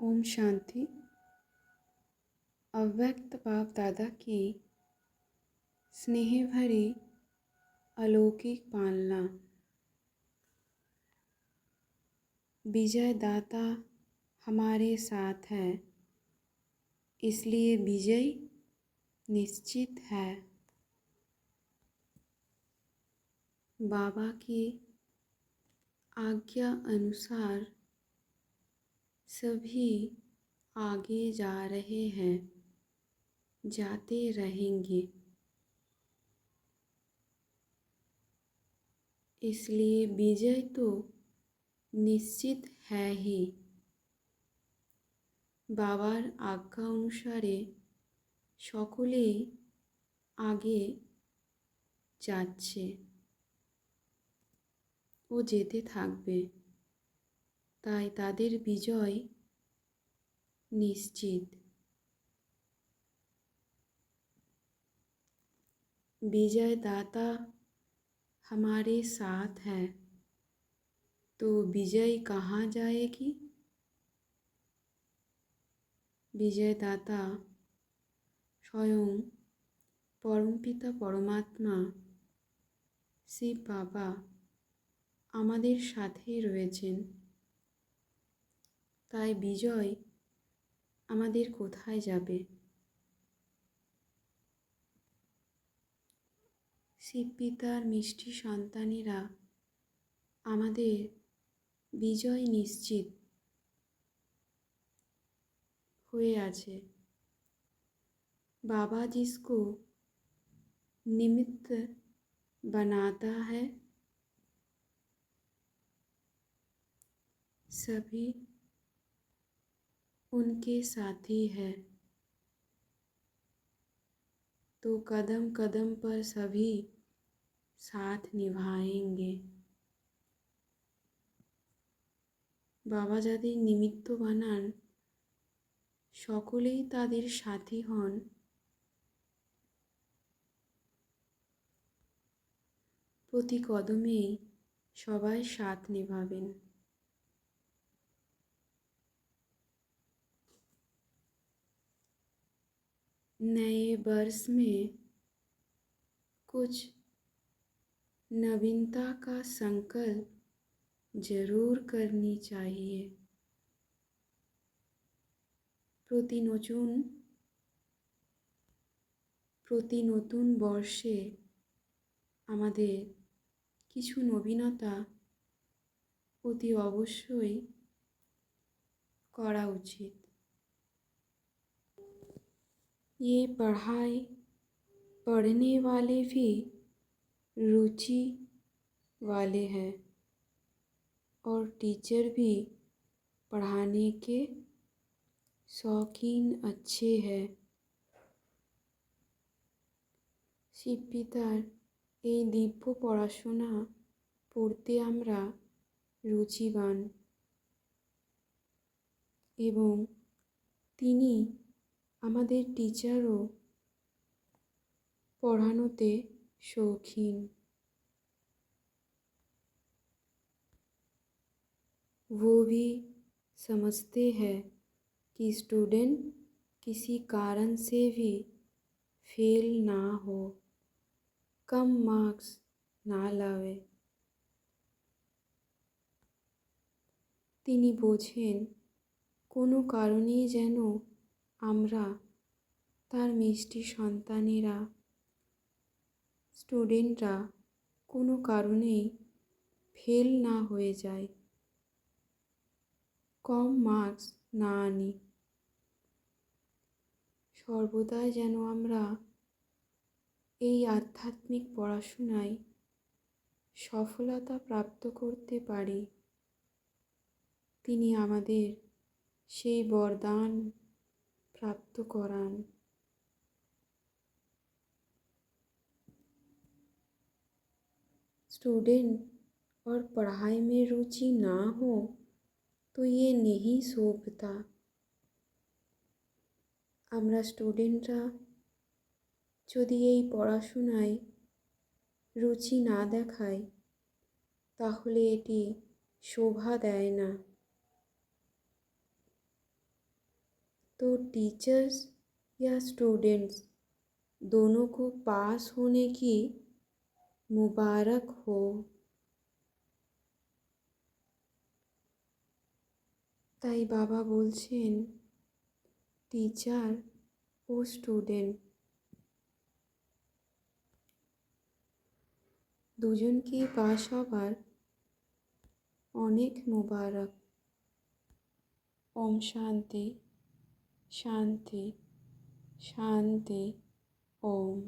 ओम शांति। अव्यक्त बाप दादा की स्नेह भरी अलौकिक पालना। विजय दाता हमारे साथ है, इसलिए विजय निश्चित है। बाबा की आज्ञा अनुसार सभी आगे जा रहे हैं, जाते रहेंगे। इसलिए विजय तो निश्चित है ही। बाবার आज्ञा अनुसारे সকলেই আগে যাচ্ছে ও যেতে থাকবে, তাই তাদের বিজয় निश्चित। विजय दाता हमारे साथ है, तो विजय कहाँ जाएगी? विजय दाता स्वयं परमपिता परमात्मा শিব বাবা আমাদের সাথেই রয়েছেন, তাই বিজয় আমাদের কোথায় যাবে? শিব পিতার মিষ্টি সন্তানেরা আমাদের বিজয় নিশ্চিত হয়ে আছে। बाबा जिसको निमित्त बनाता है, सभी उनके साथी है, तो कदम कदम पर सभी साथ निभाएंगे। बाबा যাদের নিমিত্ত বানান সকলেই তাদের সাথী হন। প্রতি কদমেই সবাই সাথ নিভাবেন। नए वर्ष में कुछ नवीनता का संकल्प जरूर करनी चाहिए। প্রতি নতুন বর্ষে আমাদের কিছু নবীনতা অতি অবশ্যই করা উচিত। ये पढ़ाई पढ़ने वाले भी रुचि वाले हैं और टीचर भी पढ़ाने के शौकीन अच्छे हैं। শিব পিতার এই দিব্য পড়াশোনা পড়তে আমরা রুচিবান এবং তিনি আমাদের টিচারও পড়ানোতে শৌখিন। वो भी समझते हैं कि स्टूडेंट किसी कारण से भी फेल ना हो, कम मार्क्स ना लावे। তিনি বোঝেন কোনো কারণেই যেন আমরা তার মিষ্টি সন্তানেরা স্টুডেন্টরা কোনো কারণেই ফেল না হয়ে যায়, কম মার্কস না আনি। সর্বদাই যেন আমরা এই আধ্যাত্মিক পড়াশোনায় সফলতা প্রাপ্ত করতে পারি, তিনি আমাদের সেই বরদান प्राप्त करान। स्टूडेंट और पढ़ाई में रुचि ना हो तो ये नहीं शोभता। আমরা স্টুডেন্টরা যদি এই পড়াশোনায় রুচি না দেখাই তাহলে এটি শোভা দেয় না। तो टीचर्स या स्टूडेंट्स दोनों को पास होने की मुबारक हो। তাই বাবা বলছেন, টিচার ও স্টুডেন্ট দুজনকে পাস হবার অনেক মুবারক। ওম শান্তি শান্তি শান্তি ওম।